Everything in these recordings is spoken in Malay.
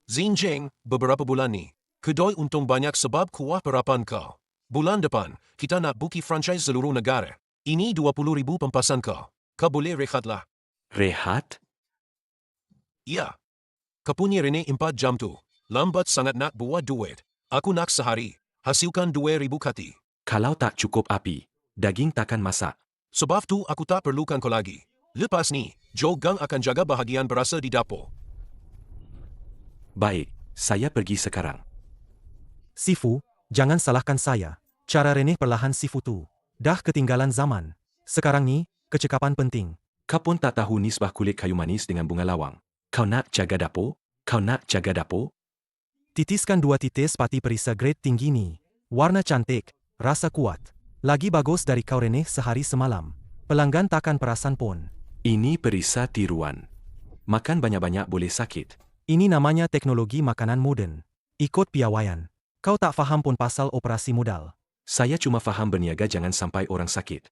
Zinjeng, beberapa bulan ni, kedai untung banyak sebab kuah perapan kau. Bulan depan, kita nak buki franchise seluruh negara. Ini 20,000 pempasan kau. Kau boleh rehatlah. Rehat? Ya. Kau punya Rene 4 jam tu. Lambat sangat nak buat duit. Aku nak sehari. Hasilkan 2,000 kati. Kalau tak cukup api, daging takkan masak. Sebab tu aku tak perlukan kau lagi. Lepas ni, Joe Gang akan jaga bahagian berasa di dapur. Baik, saya pergi sekarang. Sifu, jangan salahkan saya. Cara Reneh perlahan Sifu tu. Dah ketinggalan zaman. Sekarang ni, kecekapan penting. Kau pun tak tahu nisbah kulit kayu manis dengan bunga lawang. Kau nak jaga dapur? Kau nak jaga dapur? Titiskan 2 titis pati perisa grade tinggi ni. Warna cantik, rasa kuat. Lagi bagus dari kau Reneh sehari semalam. Pelanggan takkan perasan pun. Ini perisa tiruan. Makan banyak-banyak boleh sakit. Ini namanya teknologi makanan moden. Ikut piawaian. Kau tak faham pun pasal operasi modal. Saya cuma faham berniaga jangan sampai orang sakit.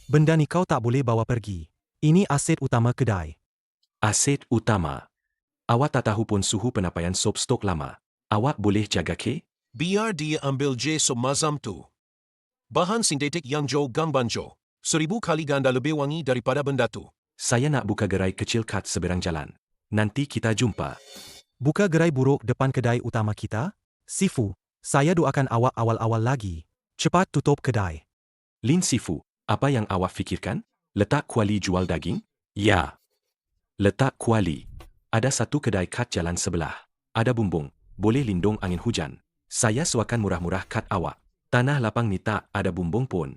Benda ni kau tak boleh bawa pergi. Ini aset utama kedai. Aset utama. Awak tak tahu pun suhu penapaian sop stok lama. Awak boleh jaga ke? Biar dia ambil je sop mazam tu. Bahan sintetik yang Joe Gang banjo. 1,000 kali ganda lebih wangi daripada benda tu. Saya nak buka gerai kecil kat seberang jalan. Nanti kita jumpa. Buka gerai buruk depan kedai utama kita? Sifu, saya doakan awak awal-awal lagi. Cepat tutup kedai. Lin Sifu, apa yang awak fikirkan? Letak kuali jual daging? Ya. Letak kuali. Ada satu kedai kat jalan sebelah. Ada bumbung. Boleh lindung angin hujan. Saya suakan murah-murah kat awak. Tanah lapang ni tak ada bumbung pun.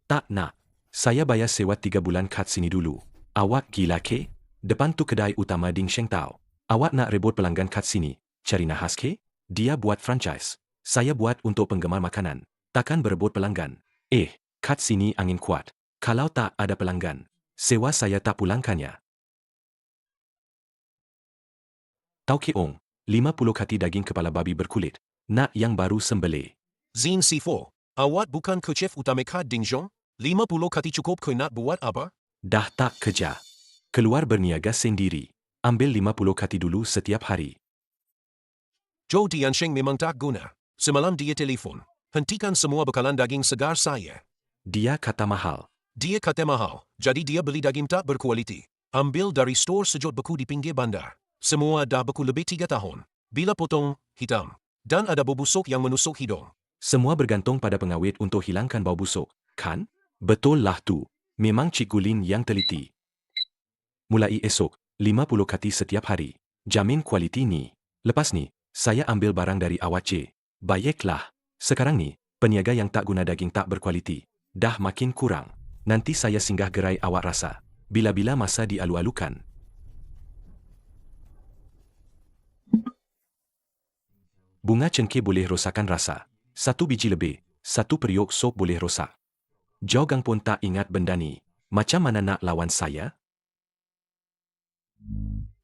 Tak nak. Saya bayar sewa 3 bulan kat sini dulu. Awak gila ke? Depan tu kedai utama Ding Sheng Tao. Awak nak rebut pelanggan kat sini. Cari nahas ke? Dia buat franchise. Saya buat untuk penggemar makanan. Takkan berebut pelanggan. Kat sini angin kuat. Kalau tak ada pelanggan, sewa saya tak pulangkannya. Tau Ke Ong, 50 kati daging kepala babi berkulit. Nak yang baru sembelih. Zin Sifo, awak bukan ke-chef utama kat Ding Zhong? 50 kati cukup kau nak buat apa? Dah tak kerja. Keluar berniaga sendiri. Ambil 50 kati dulu setiap hari. Joe Tiansheng memang tak guna. Semalam dia telefon. Hentikan semua bekalan daging segar saya. Dia kata mahal. Dia kata mahal, jadi dia beli daging tak berkualiti. Ambil dari stor sejot beku di pinggir bandar. Semua dah beku lebih 3 tahun. Bila potong, hitam. Dan ada bau busuk yang menusuk hidung. Semua bergantung pada pengawet untuk hilangkan bau busuk, kan? Betul lah tu. Memang Cikgu Lin yang teliti. Mulai esok, 50 kati setiap hari. Jamin kualiti ni. Lepas ni, saya ambil barang dari awak je. Baiklah. Sekarang ni, peniaga yang tak guna daging tak berkualiti. Dah makin kurang. Nanti saya singgah gerai awak rasa. Bila-bila masa dialu-alukan. Bunga cengkeh boleh rosakkan rasa. 1 biji lebih, 1 periuk sop boleh rosak. Joe Gang pun tak ingat benda ni. Macam mana nak lawan saya?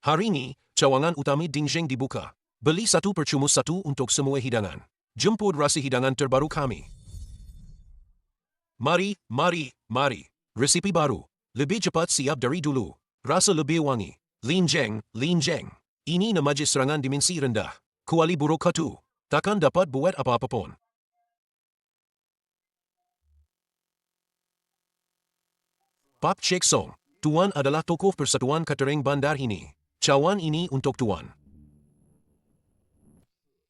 Hari ni, cawangan utama Ding Zheng dibuka. Beli 1 percuma 1 untuk semua hidangan. Jemput rasa hidangan terbaru kami. Mari, mari, mari. Resipi baru. Lebih cepat siap dari dulu. Rasa lebih wangi. Lin Zheng, Lin Zheng. Ini nama je serangan dimensi rendah. Kuali buruk katu. Takkan dapat buat apa-apa pun. Pak Chek Song, Tuan adalah tokoh persatuan catering bandar ini. Cawan ini untuk Tuan.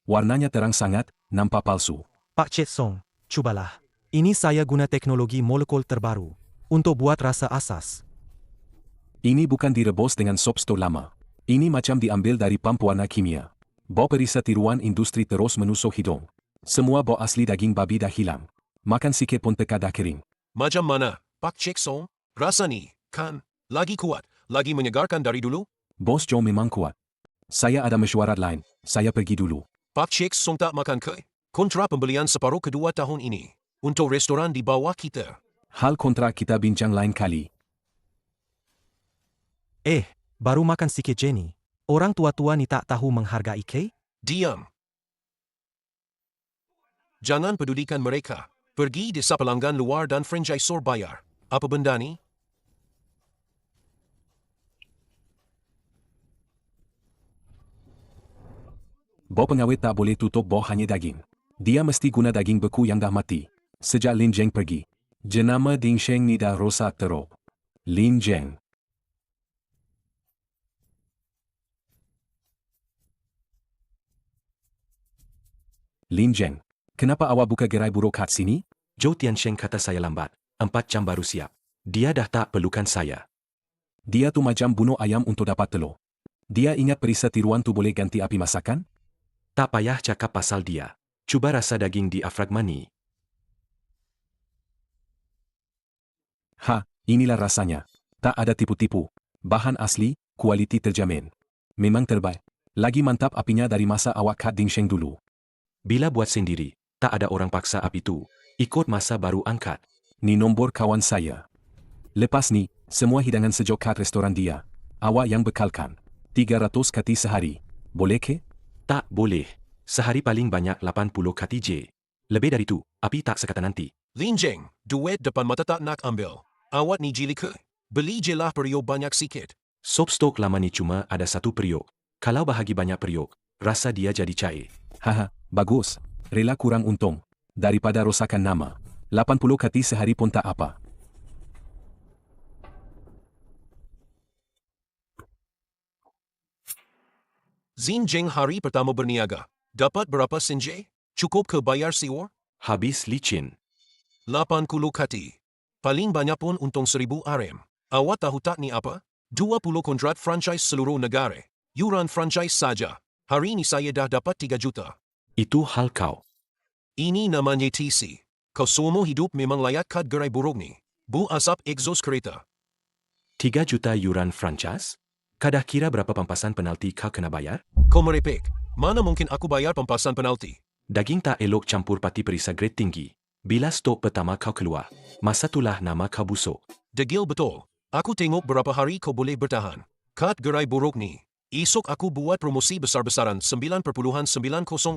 Warnanya terang sangat, nampak palsu. Pak Chet Song, cubalah. Ini saya guna teknologi molekul terbaru. Untuk buat rasa asas. Ini bukan direbus dengan sop stok lama. Ini macam diambil dari pump warna kimia. Bau perisa tiruan industri terus menusuk hidung. Semua bau asli daging babi dah hilang. Makan sikit pun teka dah kering. Macam mana, Pak Chek Song? Rasa ni, kan, lagi kuat, lagi menyegarkan dari dulu? Bos Joe memang kuat. Saya ada mesyuarat lain. Saya pergi dulu. Pak Chek Song tak makan ke? Kontra pembelian separuh kedua tahun ini. Untuk restoran di bawah kita. Hal kontrak kita bincang lain kali. Baru makan sikit Jenny. Orang tua-tua ni tak tahu menghargai ke? Diam. Jangan pedulikan mereka. Pergi desa pelanggan luar dan franchisor bayar. Apa benda ni? Bo pengawet tak boleh tutup bo hanya daging. Dia mesti guna daging beku yang dah mati. Sejak Lin Zheng pergi, jenama Ding Sheng ni dah rosak teruk. Lin Zheng. Lin Zheng, kenapa awak buka gerai buruk kat sini? Zhou Tiansheng kata saya lambat. 4 jam baru siap. Dia dah tak perlukan saya. Dia tu macam bunuh ayam untuk dapat telur. Dia ingat perisa tiruan tu boleh ganti api masakan? Tak payah cakap pasal dia. Cuba rasa daging di Afragmani. Ha, inilah rasanya. Tak ada tipu-tipu. Bahan asli, kualiti terjamin. Memang terbaik. Lagi mantap apinya dari masa awak kat Ding Sheng dulu. Bila buat sendiri, tak ada orang paksa api tu. Ikut masa baru angkat. Ni nombor kawan saya. Lepas ni, semua hidangan sejuk kat restoran dia. Awak yang bekalkan. 300 kati sehari. Boleh ke? Tak boleh. Sehari paling banyak 80 kati je. Lebih dari tu, api tak sekata nanti. Lin Zheng, duit depan mata tak nak ambil. Awak ni jili ke? Beli je lah periuk banyak sikit. Sop stok lama ni cuma ada 1 periuk. Kalau bahagi banyak periuk, rasa dia jadi cair. Haha, bagus. Rela kurang untung. Daripada rosakan nama. 80 kati sehari pun tak apa. Zin Zheng hari pertama berniaga. Dapat berapa senje? Cukup ke bayar siwar? Habis licin. 80 kati. Paling banyak pun untung 1000 RM. Awak tahu tak ni apa? 20 kontrak franchise seluruh negara. Yuran franchise saja. Hari ni saya dah dapat 3 juta. Itu hal kau. Ini namanya TC. Kau seumur hidup memang layak kat gerai buruk ni. Bu asap egzos kereta. 3 juta yuran franchise? Kadah kira berapa pampasan penalti kau kena bayar? Kau merepek. Mana mungkin aku bayar pampasan penalti? Daging tak elok campur pati perisa grade tinggi. Bila stok pertama kau keluar, masa itulah nama kau busuk. Degil betul. Aku tengok berapa hari kau boleh bertahan. Kat gerai buruk ni. Esok aku buat promosi besar-besaran 9.90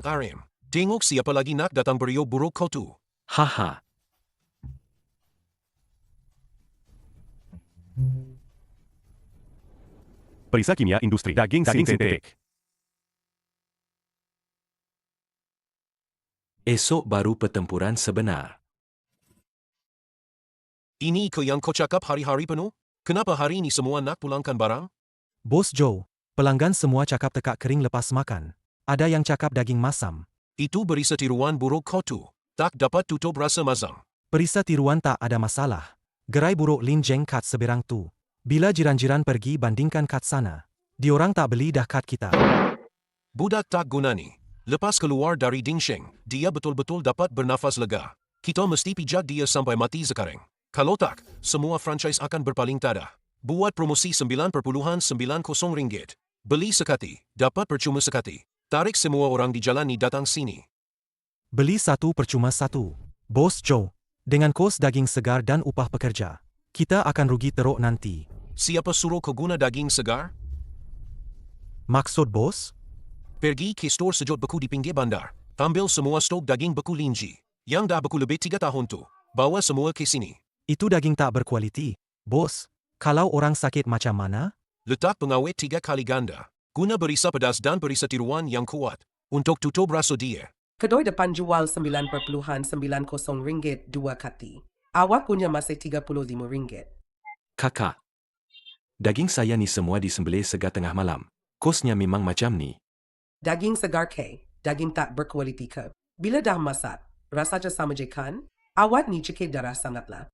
RM. Tengok siapa lagi nak datang beriuk buruk kau tu. Haha. Perisa kimia industri daging sintetik. Esok baru pertempuran sebenar. Ini ke yang kau cakap hari-hari penuh? Kenapa hari ni semua nak pulangkan barang? Bos Joe, pelanggan semua cakap tekak kering lepas makan. Ada yang cakap daging masam. Itu berisa tiruan buruk kau tu. Tak dapat tutup rasa mazang. Perisa tiruan tak ada masalah. Gerai buruk Lin Zheng kat seberang tu. Bila jiran-jiran pergi bandingkan kat sana. Diorang tak beli dah kat kita. Budak tak guna ni. Lepas keluar dari Ding Sheng, dia betul-betul dapat bernafas lega. Kita mesti pijak dia sampai mati sekarang. Kalau tak, semua franchise akan berpaling tada. Buat promosi RM9.90. Beli sekati, dapat percuma sekati. Tarik semua orang di jalan ni datang sini. Beli 1 percuma 1. Bos Joe, dengan kos daging segar dan upah pekerja, kita akan rugi teruk nanti. Siapa suruh kau guna daging segar? Maksud bos? Pergi ke store sejot beku di pinggir bandar. Ambil semua stok daging beku Linji. Yang dah beku lebih 3 tahun tu. Bawa semua ke sini. Itu daging tak berkualiti. Bos, kalau orang sakit macam mana? Letak pengawet 3 kali ganda. Guna berisa pedas dan berisa tiruan yang kuat. Untuk tutup rasa dia. Kedai depan jual RM9.90 2 kati. Awak punya masih RM35. Kakak. Daging saya ni semua disembelih segar tengah malam. Kosnya memang macam ni. Daging segar ke, daging tak berkualiti ke. Bila dah masak, rasanya sama je kan? Awak ni cekik darah sangatlah.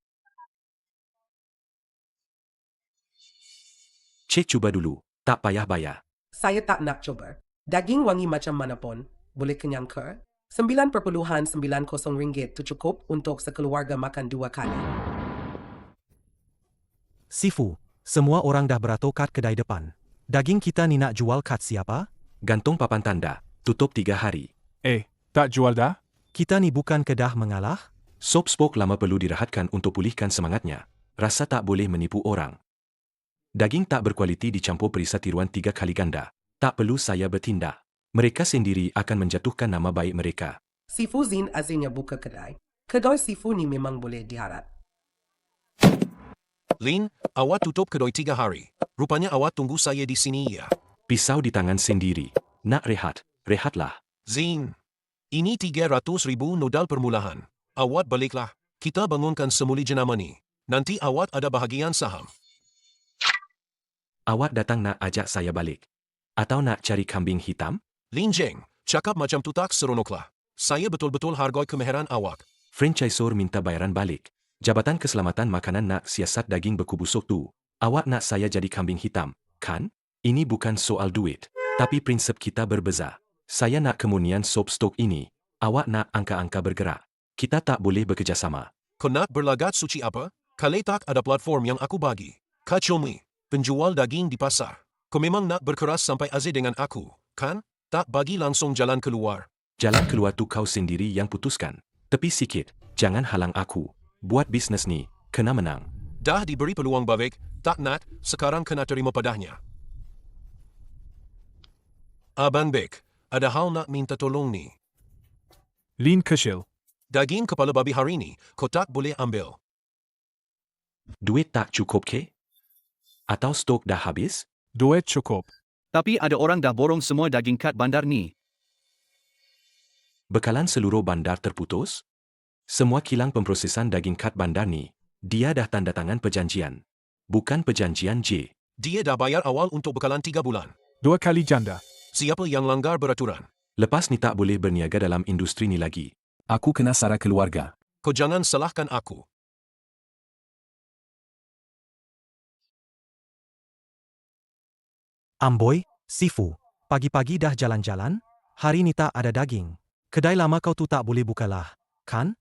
Cik cuba dulu, tak payah bayar. Saya tak nak coba. Daging wangi macam mana pun, boleh kenyang ke? RM9.90 tu cukup untuk sekeluarga makan 2 kali. Sifu, semua orang dah beratur kat kedai depan. Daging kita ni nak jual kat siapa? Gantung papan tanda, tutup 3 hari. Tak jual dah? Kita ni bukan kedah mengalah? Sop spok lama perlu dirahatkan untuk pulihkan semangatnya. Rasa tak boleh menipu orang. Daging tak berkualiti dicampur perisa tiruan 3 kali ganda. Tak perlu saya bertindak. Mereka sendiri akan menjatuhkan nama baik mereka. Sifu Zin azinya buka kedai. Kedai sifu ni memang boleh diharap. Lin, awak tutup kedai 3 hari. Rupanya awak tunggu saya di sini ya. Pisau di tangan sendiri. Nak rehat. rehatlah. Zin. Ini 300,000 nodal permulaan. Awak baliklah. Kita bangunkan semula jenama ni. Nanti awak ada bahagian saham. Awak datang nak ajak saya balik? Atau nak cari kambing hitam? Lin Jeng, cakap macam tu tak seronoklah. Saya betul-betul hargai kemahiran awak. Franchisor minta bayaran balik. Jabatan Keselamatan Makanan nak siasat daging beku busuk tu. Awak nak saya jadi kambing hitam, kan? Ini bukan soal duit. Tapi prinsip kita berbeza. Saya nak kemunian sop stok ini. Awak nak angka-angka bergerak. Kita tak boleh bekerjasama. Kau nak berlagat suci apa? Kalau tak ada platform yang aku bagi. Kacomi, penjual daging di pasar. Kau memang nak berkeras sampai azir dengan aku, kan? Tak bagi langsung jalan keluar. Jalan keluar tu kau sendiri yang putuskan. Tepi sikit, jangan halang aku. Buat bisnes ni, kena menang. Dah diberi peluang balik, tak nak, sekarang kena terima padahnya. Abang Bek, ada hal nak minta tolong ni. Lin Keshil. Daging kepala babi hari ni, kau tak boleh ambil. Duit tak cukup ke? Atau stok dah habis? Duit cukup. Tapi ada orang dah borong semua daging kat bandar ni. Bekalan seluruh bandar terputus? Semua kilang pemprosesan daging kat bandar ni, dia dah tanda tangan perjanjian. Bukan perjanjian J. Dia dah bayar awal untuk bekalan 3 bulan. 2 kali janda. Siapa yang langgar beraturan? Lepas ni tak boleh berniaga dalam industri ni lagi. Aku kena sara keluarga. Kau jangan salahkan aku. Amboi, Sifu, pagi-pagi dah jalan-jalan? Hari ni tak ada daging. Kedai lama kau tu tak boleh bukalah, kan?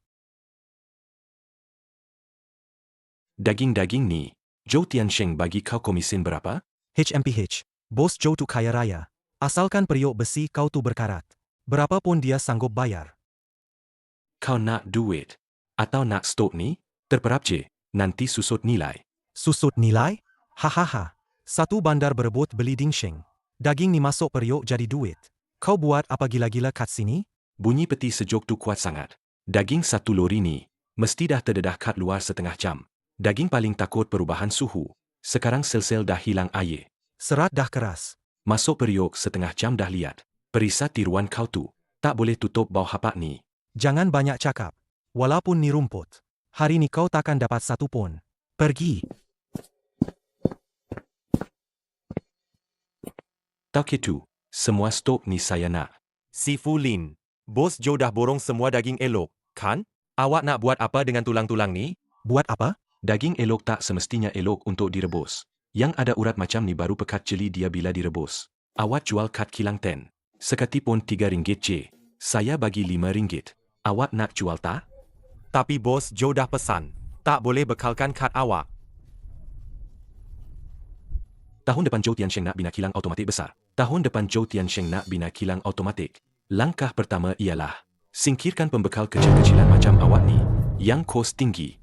Daging-daging ni, Zhou Tiansheng bagi kau komisin berapa? HMPH, bos Joe tu kaya raya. Asalkan periuk besi kau tu berkarat. Berapa pun dia sanggup bayar. Kau nak duit? Atau nak stok ni? Terperap je, nanti susut nilai. Susut nilai? Hahaha. Satu bandar berebut beli dingsheng. Daging ni masuk periuk jadi duit. Kau buat apa gila-gila kat sini? Bunyi peti sejuk tu kuat sangat. Daging satu lori ni, mesti dah terdedah kat luar setengah jam. Daging paling takut perubahan suhu. Sekarang sel-sel dah hilang air. Serat dah keras. Masuk periuk setengah jam dah liat. Perisa tiruan kau tu. Tak boleh tutup bau hapak ni. Jangan banyak cakap. Walaupun ni rumput. Hari ni kau takkan dapat satu pun. Pergi. Tak itu, semua stok ni saya nak. Sifu Lin, bos Joe dah borong semua daging elok, kan? Awak nak buat apa dengan tulang-tulang ni? Buat apa? Daging elok tak semestinya elok untuk direbus. Yang ada urat macam ni baru pekat jeli dia bila direbus. Awak jual kat kilang 10. Sekati pun RM3 je. Saya bagi RM5. Awak nak jual tak? Tapi bos Joe dah pesan, tak boleh bekalkan kad awak. Tahun depan Zhou Tiansheng nak bina kilang automatik besar. Tahun depan Zhou Tiansheng nak bina kilang automatik. Langkah pertama ialah singkirkan pembekal kecil-kecilan macam awak ni, yang kos tinggi.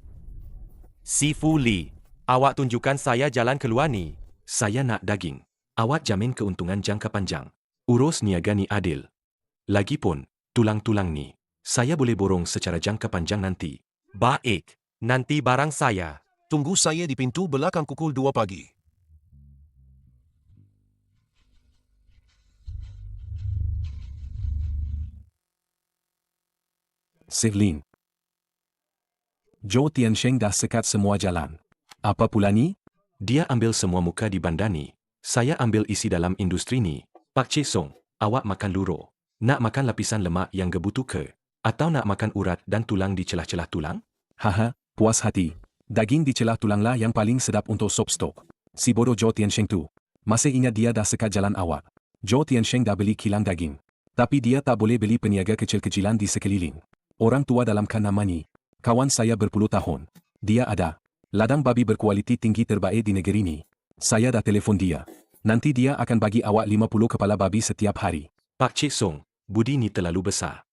Sifu Li, awak tunjukkan saya jalan keluar ni. Saya nak daging. Awak jamin keuntungan jangka panjang. Urus niaga ni adil. Lagipun, tulang-tulang ni, saya boleh borong secara jangka panjang nanti. Baik, nanti barang saya. Tunggu saya di pintu belakang pukul 2 pagi. Sivlin. Zhou Tiansheng dah sekat semua jalan. Apa pula ni? Dia ambil semua muka di bandar ni. Saya ambil isi dalam industri ni. Pak Cik Song, awak makan luro. Nak makan lapisan lemak yang gebutu ke? Atau nak makan urat dan tulang di celah-celah tulang? Haha, puas hati. Daging di celah tulanglah yang paling sedap untuk sop stok. Si bodoh Zhou Tiansheng tu. Masih ingat dia dah sekat jalan awak. Zhou Tiansheng dah beli kilang daging. Tapi dia tak boleh beli peniaga kecil-kecilan di sekeliling. Orang tua dalam nama ni. Kawan saya berpuluh tahun. Dia ada ladang babi berkualiti tinggi terbaik di negeri ni. Saya dah telefon dia. Nanti dia akan bagi awak 50 kepala babi setiap hari. Pak Cik Song, budi ni terlalu besar.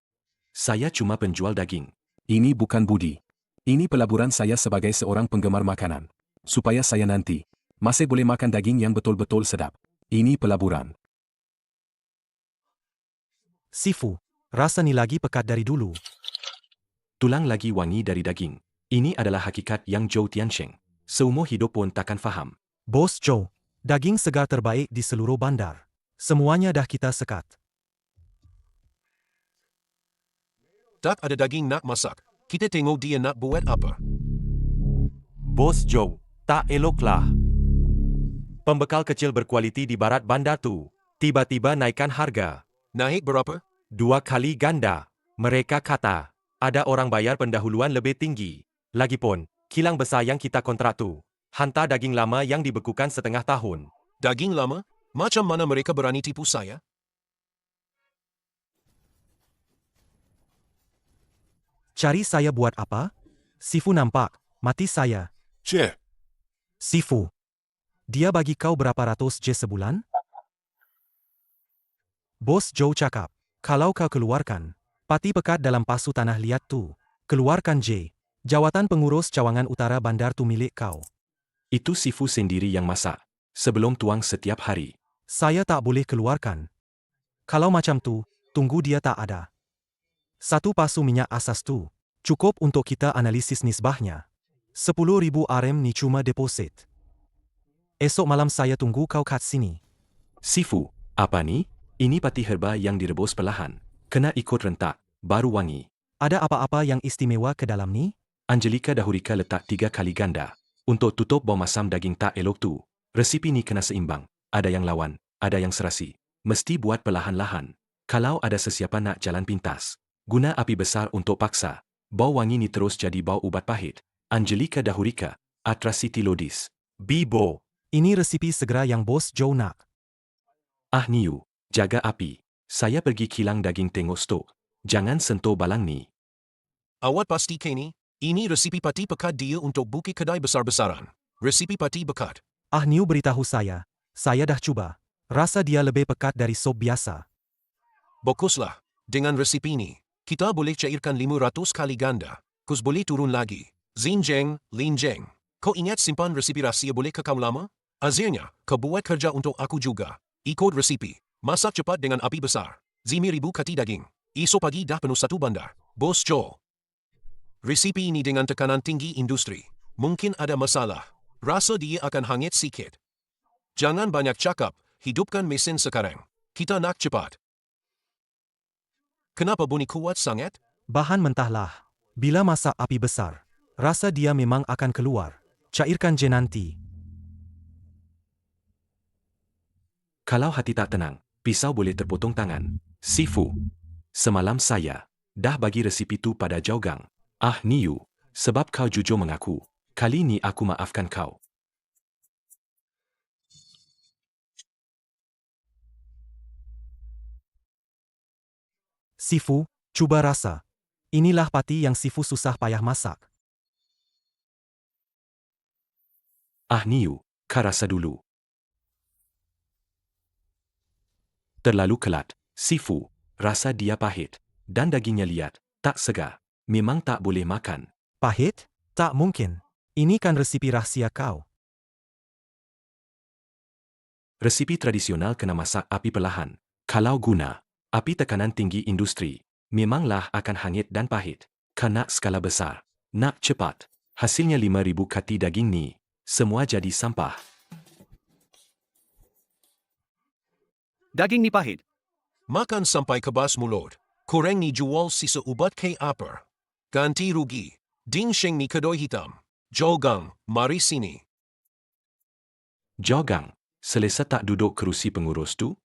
Saya cuma penjual daging. Ini bukan budi. Ini pelaburan saya sebagai seorang penggemar makanan. Supaya saya nanti masih boleh makan daging yang betul-betul sedap. Ini pelaburan. Sifu, rasa ni lagi pekat dari dulu. Tulang lagi wangi dari daging. Ini adalah hakikat yang Zhou Tiansheng. Seumur hidup pun takkan faham. Bos Joe, daging segar terbaik di seluruh bandar. Semuanya dah kita sekat. Tak ada daging nak masak. Kita tengok dia nak buat apa. Bos Joe, tak eloklah. Pembekal kecil berkualiti di barat bandar tu tiba-tiba naikkan harga. Naik berapa? 2 kali ganda. Mereka kata, ada orang bayar pendahuluan lebih tinggi. Lagipun, kilang besar yang kita kontrak tu hantar daging lama yang dibekukan setengah tahun. Daging lama? Macam mana mereka berani tipu saya? Cari saya buat apa? Sifu nampak mati saya. Cik. Sifu. Dia bagi kau berapa ratus je sebulan? Bos Joe cakap, kalau kau keluarkan pati pekat dalam pasu tanah liat tu, keluarkan je. Jawatan pengurus cawangan utara bandar tu milik kau. Itu Sifu sendiri yang masak. Sebelum tuang setiap hari. Saya tak boleh keluarkan. Kalau macam tu, tunggu dia tak ada. 1 pasu minyak asas tu cukup untuk kita analisis nisbahnya. 10,000 RM ni cuma deposit. Esok malam saya tunggu kau kat sini. Sifu, apa ni? Ini pati herba yang direbus perlahan. Kena ikut rentak, baru wangi. Ada apa-apa yang istimewa ke dalam ni? Angelika Dahurika letak 3 kali ganda. Untuk tutup bau masam daging tak elok tu. Resipi ni kena seimbang. Ada yang lawan, ada yang serasi. Mesti buat perlahan-lahan. Kalau ada sesiapa nak jalan pintas, guna api besar untuk paksa. Bau wangi ni terus jadi bau ubat pahit. Angelika Dahurika, Atracitilodis. Bibo. Ini resipi segera yang Bos Joe nak. Ah Niu, jaga api. Saya pergi kilang daging tengok stok. Jangan sentuh balang ni. Awak pasti Kenny, ini resipi pati pekat dia untuk buki kedai besar-besaran. Resipi pati pekat. Ah Niu beritahu saya dah cuba. Rasa dia lebih pekat dari sop biasa. Baguslah. Dengan resipi ni, kita boleh cairkan 500 kali ganda. Kus boleh turun lagi. Linjeng. Kau ingat simpan resipi rahsia boleh kekal lama? Akhirnya, kau buat kerja untuk aku juga. Ikut resipi. Masak cepat dengan api besar. 5,000 kati daging. Esok pagi dah penuh 1 bandar. Bos Joe. Resipi ini dengan tekanan tinggi industri. Mungkin ada masalah. Rasa dia akan hangit sikit. Jangan banyak cakap, hidupkan mesin sekarang. Kita nak cepat. Kenapa bunyi kuat sangat? Bahan mentahlah. Bila masak api besar, rasa dia memang akan keluar. Cairkan je nanti. Kalau hati tak tenang, pisau boleh terpotong tangan. Sifu. Semalam saya dah bagi resipi tu pada Jaugang. Ah Niu, sebab kau jujur mengaku. Kali ni aku maafkan kau. Sifu, cuba rasa. Inilah pati yang Sifu susah payah masak. Ah Niu, kau rasa dulu. Terlalu kelat. Sifu, rasa dia pahit. Dan dagingnya liat, tak segar. Memang tak boleh makan. Pahit? Tak mungkin. Ini kan resipi rahsia kau. Resipi tradisional kena masak api perlahan. Kalau guna api tekanan tinggi industri, memanglah akan hangit dan pahit. Kena skala besar. Nak cepat. Hasilnya 5,000 kati daging ni. Semua jadi sampah. Daging ni pahit. Makan sampai kebas mulut. Korang ni jual sisa ubat ke apa? Ganti rugi. Ding Sheng ni kedoi hitam. Jaugang, mari sini. Jaugang, selesa tak duduk kerusi pengurus tu?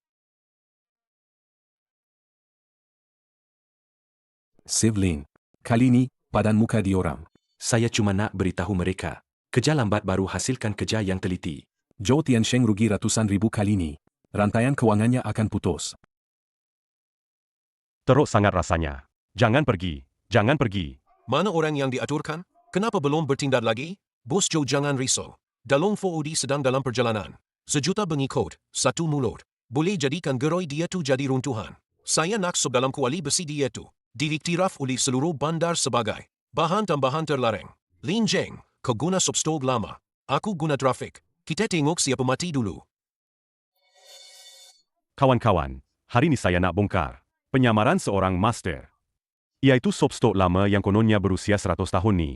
Sivlin. Kali ni, padan muka diorang. Saya cuma nak beritahu mereka. Kerja lambat baru hasilkan kerja yang teliti. Zhou Tiansheng rugi ratusan ribu kali ni. Rantaian kewangannya akan putus. Teruk sangat rasanya. Jangan pergi. Jangan pergi. Mana orang yang diaturkan? Kenapa belum bertindak lagi? Bos Joe jangan risau. Dalong 4OD sedang dalam perjalanan. 1 juta pengikut, 1 mulut. Boleh jadikan geroi dia tu jadi runtuhan. Saya nak sub dalam kuali besi dia tu. Diiktiraf oleh seluruh bandar sebagai bahan tambahan terlarang. Linjeng, kau guna sub stog lama. Aku guna trafik. Kita tengok siapa mati dulu. Kawan-kawan, hari ini saya nak bongkar penyamaran seorang master. Iaitu sop stok lama yang kononnya berusia 100 tahun ni.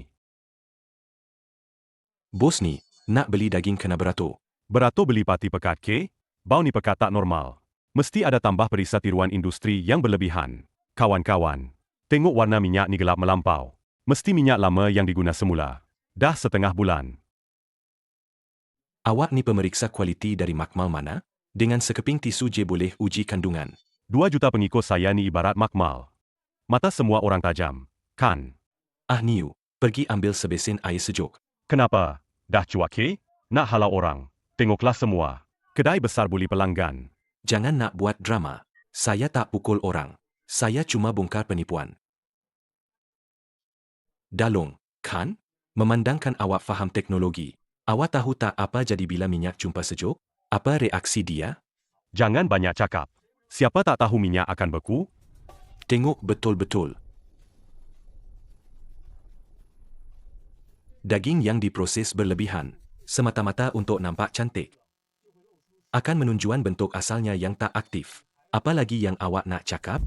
Bos ni, nak beli daging kena beratur. Beratur beli pati pekat ke? Bau ni pekat tak normal. Mesti ada tambah perisa tiruan industri yang berlebihan. Kawan-kawan, Tengok warna minyak ni gelap melampau. Mesti minyak lama yang diguna semula. Dah setengah bulan. Awak ni pemeriksa kualiti dari makmal mana? Dengan sekeping tisu je boleh uji kandungan. 2 juta pengikut saya ni ibarat makmal. Mata semua orang tajam, kan? Ah Niu, pergi ambil sebesen air sejuk. Kenapa? Dah cuak ke? Nak halau orang. Tengoklah semua. Kedai besar buli pelanggan. Jangan nak buat drama. Saya tak pukul orang. Saya cuma bongkar penipuan. Dalong, kan? Memandangkan awak faham teknologi. Awak tahu tak apa jadi bila minyak jumpa sejuk? Apa reaksi dia? Jangan banyak cakap. Siapa tak tahu minyak akan beku? Tengok betul-betul. Daging yang diproses berlebihan, semata-mata untuk nampak cantik, akan menunjukkan bentuk asalnya yang tak aktif. Apalagi yang awak nak cakap?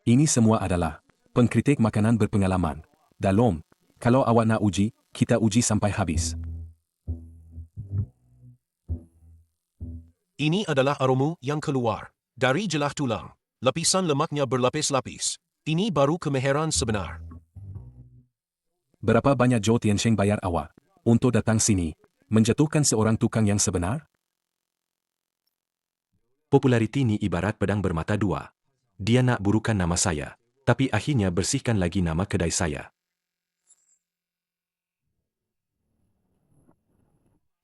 Ini semua adalah pengkritik makanan berpengalaman. Dalom, kalau awak nak uji, kita uji sampai habis. Ini adalah aroma yang keluar dari jelah tulang. Lapisan lemaknya berlapis-lapis. Ini baru kemahiran sebenar. Berapa banyak Zhou Tiansheng bayar awak untuk datang sini, menjatuhkan seorang tukang yang sebenar? Populariti ni ibarat pedang bermata dua. Dia nak burukan nama saya, tapi akhirnya bersihkan lagi nama kedai saya.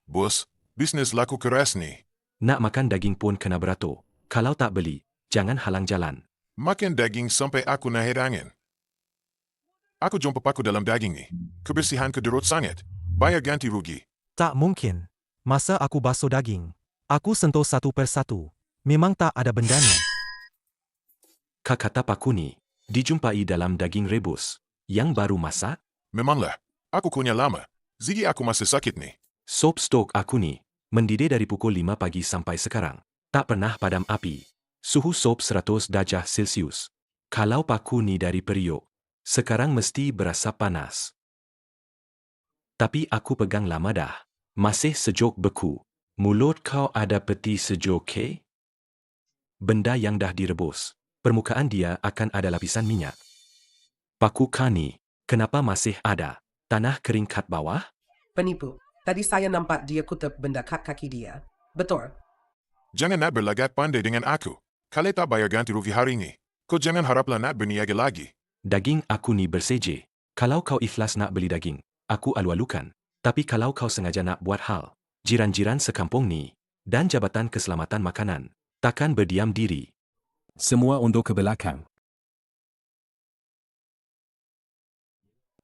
Bos, bisnes laku keras ni. Nak makan daging pun kena beratur. Kalau tak beli, jangan halang jalan. Makan daging sampai aku nahir angin. Aku jumpa paku dalam daging ni. Kebersihan kedurut sangat. Bayar ganti rugi. Tak mungkin. Masa aku basuh daging, aku sentuh satu persatu. Memang tak ada benda ni. Kata paku ni dijumpai dalam daging rebus yang baru masak. Memanglah. Aku kunyah lama. Zigi aku masih sakit ni. Sop stok aku ni mendidih dari pukul 5 pagi sampai sekarang. Tak pernah padam api. Suhu sop 100 darjah Celsius. Kalau paku ni dari periuk, sekarang mesti berasa panas. Tapi aku pegang lama dah. Masih sejuk beku. Mulut kau ada peti sejuk ke? Benda yang dah direbus. Permukaan dia akan ada lapisan minyak. Paku kani, kenapa masih ada? Tanah kering kat bawah? Penipu. Tadi saya nampak dia kutip benda kat kaki dia. Betul. Jangan nak berlagak pandai dengan aku. Kalau tak bayar ganti rugi hari ini, kau jangan haraplah nak berniaga lagi. Daging aku ni berseje. Kalau kau ikhlas nak beli daging, aku alu-alukan. Tapi kalau kau sengaja nak buat hal, jiran-jiran sekampung ni dan Jabatan Keselamatan Makanan takkan berdiam diri. Semua untuk ke belakang.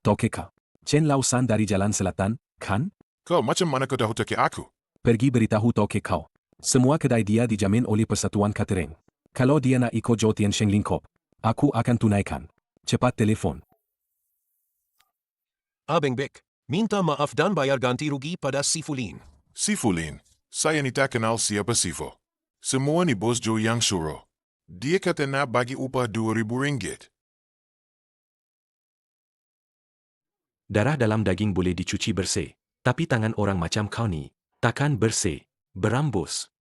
Tokeka. Chen Lausan dari Jalan Selatan, kan? Kau macam mana kau tahu teki aku? Pergi beritahu Toke kau. Semua kedai dia dijamin oleh Persatuan Catering. Kalau dia nak ikut Zhou Tiansheng lingkup, aku akan tunaikan. Cepat telefon. Abeng Bek, minta maaf dan bayar ganti rugi pada Sifulin. Sifulin, saya ni tak kenal siapa Sifo. Semua ni bos Joe yang suruh. Dia kata nak bagi upah RM2,000. Darah dalam daging boleh dicuci bersih. Tapi tangan orang macam kau ni takkan bersih, berambus.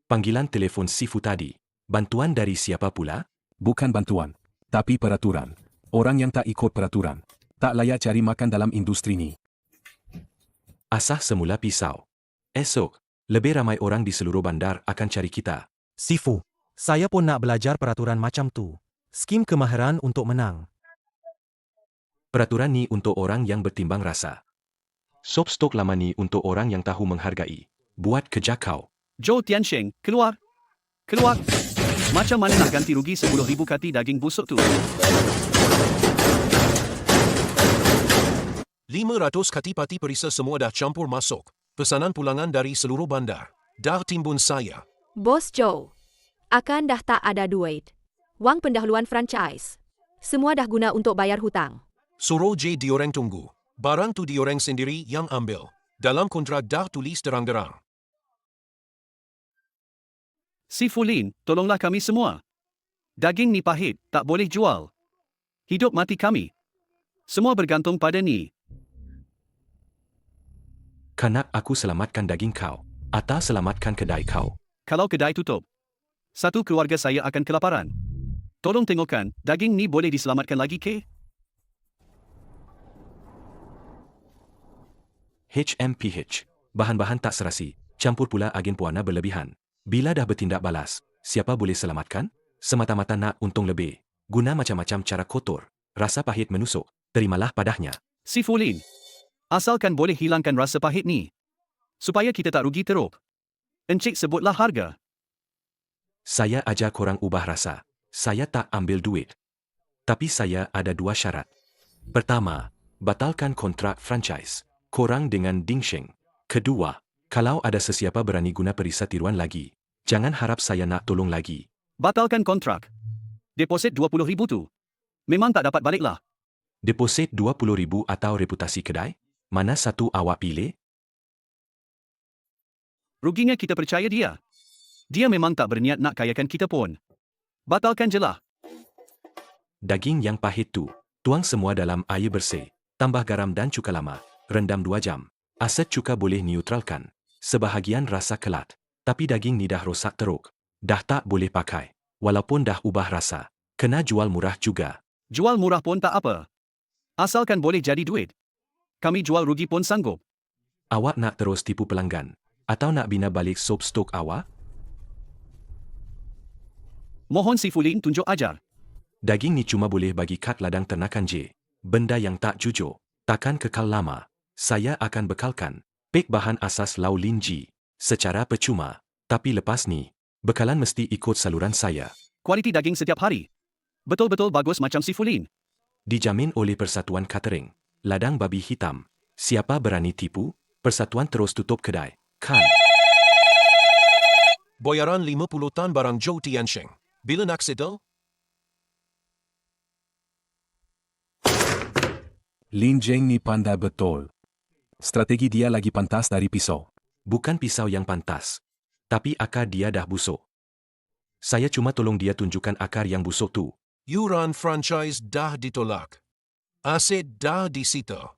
Panggilan telefon Sifu tadi. Bantuan dari siapa pula? Bukan bantuan, tapi peraturan. Orang yang tak ikut peraturan, tak layak cari makan dalam industri ni. Asah semula pisau. Esok, lebih ramai orang di seluruh bandar akan cari kita. Sifu, saya pun nak belajar peraturan macam tu. Skim kemahiran untuk menang. Peraturan ni untuk orang yang bertimbang rasa. Sop stok lama ni untuk orang yang tahu menghargai. Buat kerja kau. Zhou Tiansheng, keluar. Keluar. Macam mana nak ganti rugi 10,000 kati daging busuk tu? 500 kati pati perisa semua dah campur masuk. Pesanan pulangan dari seluruh bandar. Dah timbun saya. Bos Joe, akan dah tak ada duit. Wang pendahuluan franchise. Semua dah guna untuk bayar hutang. Suruh je diorang tunggu. Barang tu diorang sendiri yang ambil. Dalam kontrak dah tulis terang-terang. Sifulin, tolonglah kami semua. Daging ni pahit, tak boleh jual. Hidup mati kami. Semua bergantung pada ni. Kanak aku selamatkan daging kau, atau selamatkan kedai kau. Kalau kedai tutup, Satu keluarga saya akan kelaparan. Tolong tengokkan, daging ni boleh diselamatkan lagi ke? HMPH. Bahan-bahan tak serasi, campur pula agen pewarna berlebihan. Bila dah bertindak balas, siapa boleh selamatkan? Semata-mata nak untung lebih. Guna macam-macam cara kotor. Rasa pahit menusuk. Terimalah padahnya. Si Fulin, asalkan boleh hilangkan rasa pahit ni. Supaya kita tak rugi teruk. Encik sebutlah harga. Saya ajar korang ubah rasa. Saya tak ambil duit. Tapi saya ada 2 syarat. Pertama, batalkan kontrak franchise korang dengan Ding Sheng. Kedua, kalau ada sesiapa berani guna perisa tiruan lagi, jangan harap saya nak tolong lagi. Batalkan kontrak. Deposit 20,000 tu. Memang tak dapat baliklah. Deposit 20,000 atau reputasi kedai? Mana satu awak pilih? Ruginya kita percaya dia. Dia memang tak berniat nak kayakan kita pun. Batalkan je lah. Daging yang pahit tu, tuang semua dalam air bersih. Tambah garam dan cuka lama. Rendam 2 jam. Aset cuka boleh neutralkan. Sebahagian rasa kelat. Tapi daging ni dah rosak teruk. Dah tak boleh pakai. Walaupun dah ubah rasa. Kena jual murah juga. Jual murah pun tak apa. Asalkan boleh jadi duit. Kami jual rugi pun sanggup. Awak nak terus tipu pelanggan? Atau nak bina balik sop stok awak? Mohon si Fulin tunjuk ajar. Daging ni cuma boleh bagi kad ladang ternakan je. Benda yang tak jujur. Takkan kekal lama. Saya akan bekalkan pek bahan asas Lau Lin Ji secara percuma. Tapi lepas ni, bekalan mesti ikut saluran saya. Kualiti daging setiap hari. Betul-betul bagus macam si Fulin. Dijamin oleh Persatuan Catering. Ladang babi hitam. Siapa berani tipu, Persatuan terus tutup kedai. Kan? Boyaran 50 tan barang Zhou Tiansheng. Bila nak settle? Lin Jeng ni pandai betul. Strategi dia lagi pantas dari pisau. Bukan pisau yang pantas. Tapi akar dia dah busuk. Saya cuma tolong dia tunjukkan akar yang busuk tu. Yuran franchise dah ditolak. Aset dah disita.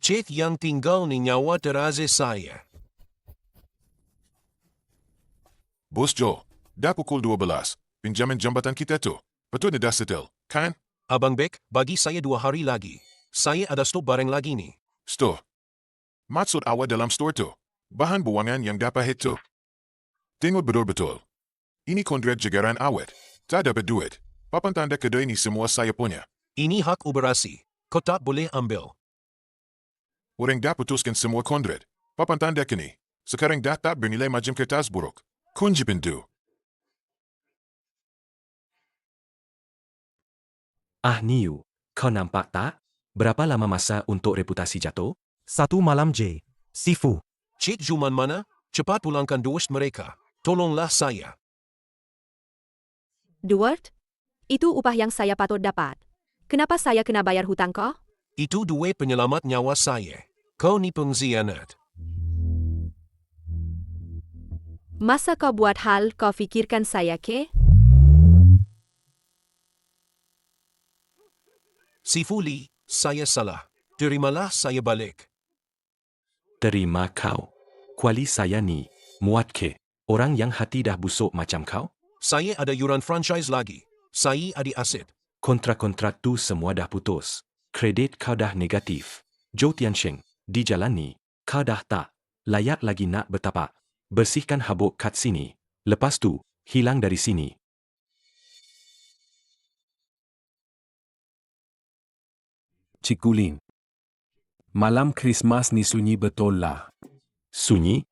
Cik yang tinggal ni nyawa terazi saya. Bos Joe, dah pukul 12. Pinjaman jambatan kita tu. Betul dah settle, kan? Abang Bek, bagi saya 2 hari lagi. Saya ada stok barang lagi ni. Store. Maksud awak dalam store tu. Bahan buangan yang dapat itu. Tengok betul-betul. Ini kontrak jagaran awet. Tak dapat duit. Papan tanda kedai ni semua saya punya. Ini hak operasi. Kau tak boleh ambil. Orang dah putuskan semua kontrak. Papan tanda kini. Sekarang dah tak bernilai macam kertas buruk. Kunci pintu. Ah Niu, kau nampak tak? Berapa lama masa untuk reputasi jatuh? 1 malam je. Sifu. Cik Juman mana? Cepat pulangkan duit mereka. Tolonglah saya. Duit? Itu upah yang saya patut dapat. Kenapa saya kena bayar hutang kau? Itu duit penyelamat nyawa saya. Kau ni pengkhianat. Masa kau buat hal kau fikirkan saya ke? Si Fuli, saya salah. Terimalah saya balik. Terima kau. Kuali saya ni, muat ke? Orang yang hati dah busuk macam kau? Saya ada yuran franchise lagi. Saya ada aset. Kontrak-kontrak tu semua dah putus. Kredit kau dah negatif. Zhou Tiansheng, di jalan ni, kau dah tak layak lagi nak bertapak. Bersihkan habuk kat sini. Lepas tu, hilang dari sini. Cik Gulin. Malam Krismas ni sunyi betul lah. Sunyi?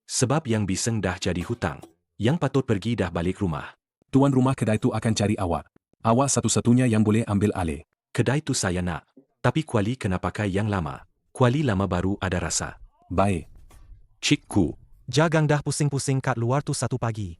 Sebab yang bising dah jadi hutang. Yang patut pergi dah balik rumah. Tuan rumah kedai tu akan cari awak. Awak satu-satunya yang boleh ambil alih. Kedai tu saya nak. Tapi kuali kena pakai yang lama. Kuali lama baru ada rasa. Baik. Cikgu. Jagang dah pusing-pusing kat luar tu 1 pagi.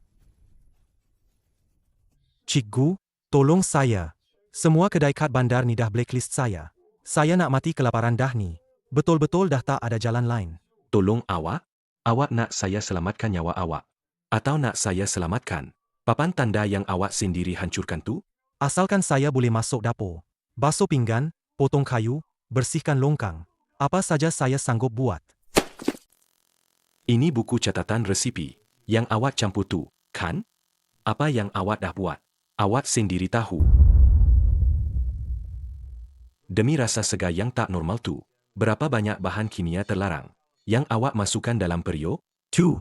Cikgu, tolong saya. Semua kedai kat bandar ni dah blacklist saya. Saya nak mati kelaparan dah ni. Betul-betul dah tak ada jalan lain. Tolong awak? Awak nak saya selamatkan nyawa awak? Atau nak saya selamatkan papan tanda yang awak sendiri hancurkan tu? Asalkan saya boleh masuk dapur. Basuh pinggan, potong kayu, bersihkan longkang. Apa saja saya sanggup buat. Ini buku catatan resipi yang awak campur tu, kan? Apa yang awak dah buat? Awak sendiri tahu. Demi rasa segar yang tak normal tu, berapa banyak bahan kimia terlarang yang awak masukkan dalam periuk? Tu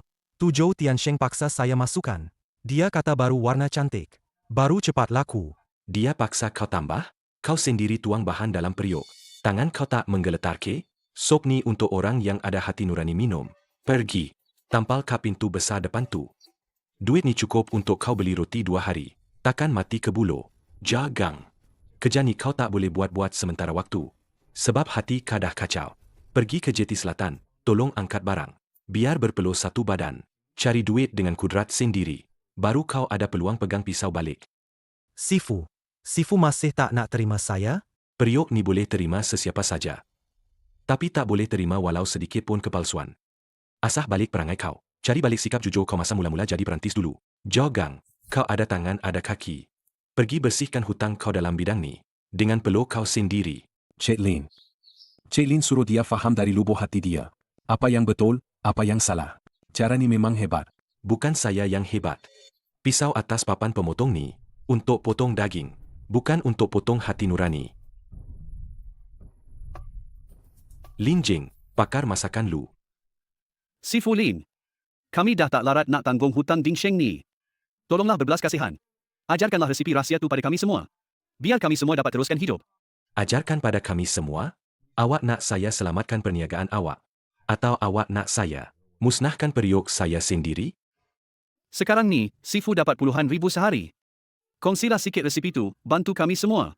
Zhou Tiansheng paksa saya masukkan. Dia kata baru warna cantik. Baru cepat laku. Dia paksa kau tambah? Kau sendiri tuang bahan dalam periuk. Tangan kau tak menggeletar ke? Sop ni untuk orang yang ada hati nurani minum. Pergi. Tampal kat pintu besar depan tu. Duit ni cukup untuk kau beli roti 2 hari. Takkan mati ke buluh. Jagang. Kerja ni kau tak boleh buat-buat sementara waktu. Sebab hati kau dah kacau. Pergi ke Jeti Selatan. Tolong angkat barang. Biar berpeluh satu badan. Cari duit dengan kudrat sendiri. Baru kau ada peluang pegang pisau balik. Sifu masih tak nak terima saya? Periuk ni boleh terima sesiapa saja. Tapi tak boleh terima walau sedikit pun kepalsuan. Asah balik perangai kau. Cari balik sikap jujur kau masa mula-mula jadi perantis dulu. Jogang. Kau ada tangan ada kaki. Pergi bersihkan hutang kau dalam bidang ni. Dengan peluh kau sendiri. Cik Lin. Cik Lin suruh dia faham dari lubuk hati dia. Apa yang betul, apa yang salah. Cara ni memang hebat. Bukan saya yang hebat. Pisau atas papan pemotong ni untuk potong daging. Bukan untuk potong hati nurani. Lin Jing, pakar masakan lu. Si Fu Lin. Kami dah tak larat nak tanggung hutang Ding Sheng ni. Tolonglah berbelas kasihan. Ajarkanlah resipi rahsia tu pada kami semua. Biar kami semua dapat teruskan hidup. Ajarkan pada kami semua? Awak nak saya selamatkan perniagaan awak? Atau awak nak saya musnahkan periuk saya sendiri? Sekarang ni, Si Fu dapat puluhan ribu sehari. Kongsilah sikit resipi tu, bantu kami semua.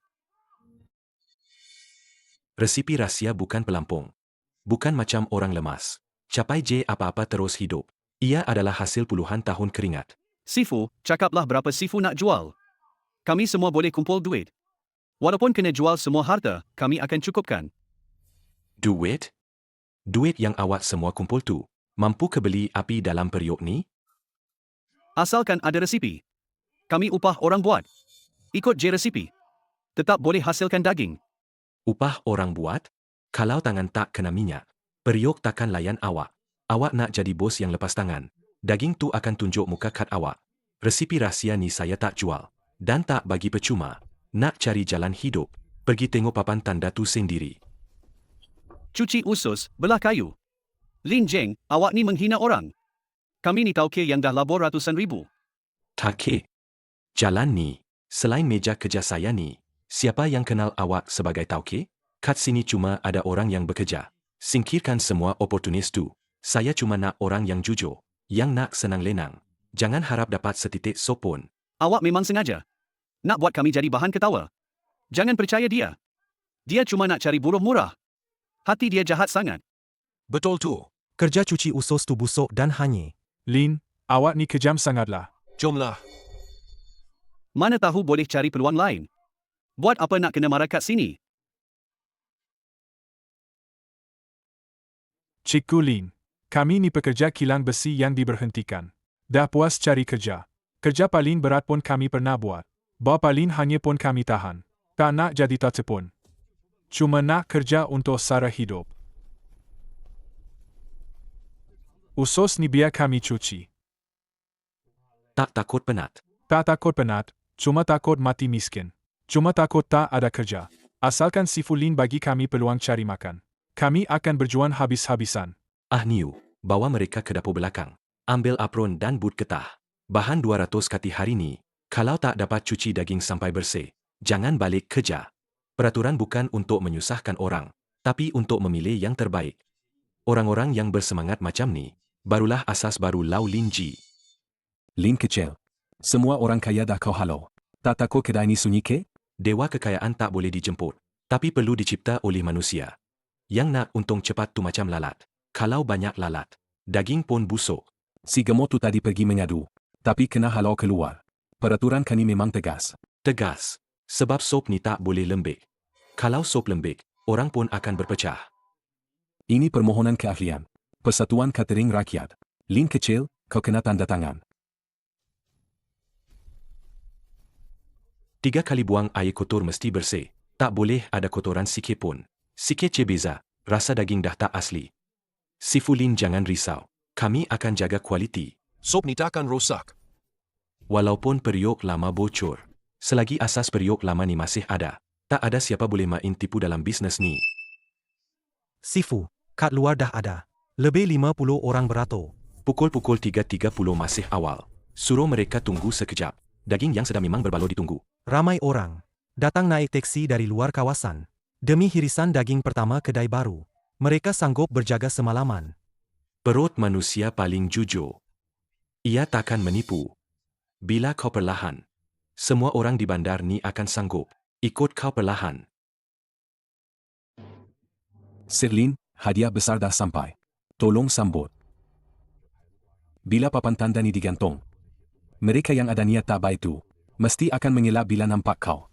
Resipi rahsia bukan pelampung. Bukan macam orang lemas. Capai je apa-apa terus hidup. Ia adalah hasil puluhan tahun keringat. Si Fu, cakaplah berapa Si Fu nak jual. Kami semua boleh kumpul duit. Walaupun kena jual semua harta, kami akan cukupkan. Duit? Duit yang awak semua kumpul tu, mampu kebeli api dalam periuk ni? Asalkan ada resipi. Kami upah orang buat. Ikut je resipi. Tetap boleh hasilkan daging. Upah orang buat? Kalau tangan tak kena minyak, periuk takkan layan awak. Awak nak jadi bos yang lepas tangan. Daging tu akan tunjuk muka kad awak. Resipi rahsia ni saya tak jual. Dan tak bagi percuma. Nak cari jalan hidup, pergi tengok papan tanda tu sendiri. Cuci usus, belah kayu. Lin Jing, awak ni menghina orang. Kami ni tauke yang dah labor ratusan ribu. Take. Jalan ni, selain meja kerja saya ni, siapa yang kenal awak sebagai tauke? Kat sini cuma ada orang yang bekerja. Singkirkan semua oportunis tu. Saya cuma nak orang yang jujur, yang nak senang lenang. Jangan harap dapat setitik sop pun. Awak memang sengaja. Nak buat kami jadi bahan ketawa. Jangan percaya dia. Dia cuma nak cari buruh murah. Hati dia jahat sangat. Betul tu. Kerja cuci usus tu busuk dan hanyir. Lin, awak ni kejam sangatlah. Jomlah. Mana tahu boleh cari peluang lain. Buat apa nak kena marah kat sini? Cikgu Lin, kami ni pekerja kilang besi yang diberhentikan. Dah puas cari kerja. Kerja paling berat pun kami pernah buat. Bawa paling hanya pun kami tahan. Tak nak jadi tatipun. Cuma nak kerja untuk sara hidup. Usus ni biar kami cuci. Tak takut penat. Tak takut penat, cuma takut mati miskin. Cuma takut tak ada kerja. Asalkan Si Fu Lin bagi kami peluang cari makan. Kami akan berjuang habis-habisan. Niu, bawa mereka ke dapur belakang. Ambil apron dan but getah. Bahan 200 kati hari ni. Kalau tak dapat cuci daging sampai bersih, jangan balik kerja. Peraturan bukan untuk menyusahkan orang, tapi untuk memilih yang terbaik. Orang-orang yang bersemangat macam ni, barulah asas baru Lau Lin Ji. Lin kecil. Semua orang kaya dah kau halau. Tak takut kedai ni sunyi ke? Dewa kekayaan tak boleh dijemput, tapi perlu dicipta oleh manusia. Yang nak untung cepat tu macam lalat. Kalau banyak lalat, daging pun busuk. Si gemuk tu tadi pergi mengadu, tapi kena halau keluar. Peraturan kami memang tegas. Tegas, sebab sop ni tak boleh lembik. Kalau sop lembik, orang pun akan berpecah. Ini permohonan keahlian. Persatuan Catering Rakyat. Lin kecil, kau kena tanda tangan. 3 kali buang air kotor mesti bersih. Tak boleh ada kotoran sikit pun. Sikit je beza, rasa daging dah tak asli. Si Fu Lin jangan risau. Kami akan jaga kualiti. Sop ni takkan rosak. Walaupun periuk lama bocor, selagi asas periuk lama ni masih ada, tak ada siapa boleh main tipu dalam bisnes ni. Sifu, kad luar dah ada. Lebih 50 orang beratur. Pukul 3.30 masih awal. Suruh mereka tunggu sekejap. Daging yang sedang memang berbaloi ditunggu. Ramai orang datang naik teksi dari luar kawasan. Demi hirisan daging pertama kedai baru. Mereka sanggup berjaga semalaman. Perut manusia paling jujur. Ia takkan menipu. Bila kau perlahan, semua orang di bandar ni akan sanggup ikut kau perlahan. Sirlin, hadiah besar dah sampai. Tolong sambut. Bila papan tanda ni digantung, mereka yang ada niat tak baik tu, mesti akan mengelak bila nampak kau.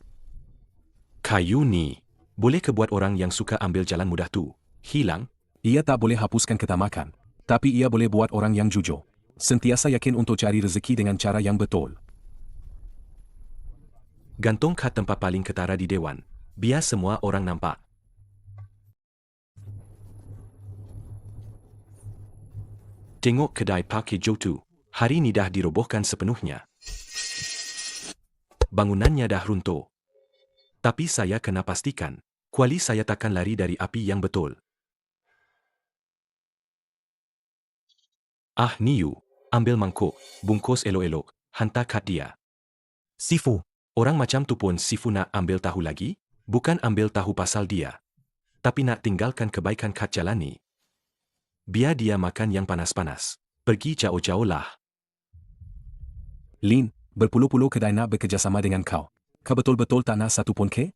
Kayu ni, boleh ke buat orang yang suka ambil jalan mudah tu hilang? Ia tak boleh hapuskan ketamakan, tapi ia boleh buat orang yang jujur sentiasa yakin untuk cari rezeki dengan cara yang betul. Gantung kad tempat paling ketara di dewan, biar semua orang nampak. Tengok kedai Park Hijau tu, hari ni dah dirobohkan sepenuhnya. Bangunannya dah runtuh. Tapi saya kena pastikan, kuali saya takkan lari dari api yang betul. Ah Niu, ambil mangkuk, bungkus elok-elok, hantar kad dia. Sifu, Orang macam tu pun Sifu nak ambil tahu lagi? Bukan ambil tahu pasal dia, tapi nak tinggalkan kebaikan kad jalan ni. Biar dia makan yang panas-panas. Pergi jauh-jauh lah. Lin, berpuluh-puluh kedai nak bekerjasama dengan kau. Kau betul-betul tak nak satu pun ke?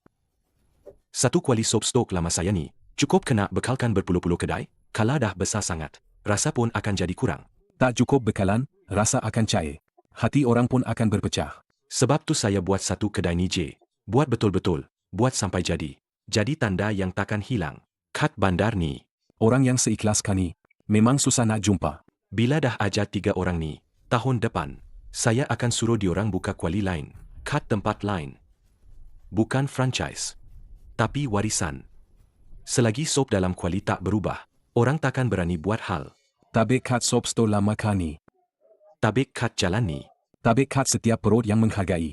Satu kuali sop stok lama saya ni, cukup kena bekalkan berpuluh-puluh kedai? Kalau dah besar sangat, rasa pun akan jadi kurang. Tak cukup bekalan, rasa akan cair. Hati orang pun akan berpecah. Sebab tu saya buat satu kedai ni je. Buat betul-betul, buat sampai jadi. Jadi tanda yang takkan hilang. Kad bandar ni. Orang yang seikhlas kani, memang susah nak jumpa. Bila dah ajar 3 orang ni, tahun depan, saya akan suruh diorang buka kuali lain. Kad tempat lain. Bukan franchise, tapi warisan. Selagi sop dalam kuali tak berubah, orang takkan berani buat hal. Tabik kad sop store lama kani. Tabik kad jalan ni. Tabik kad setiap perut yang menghargai.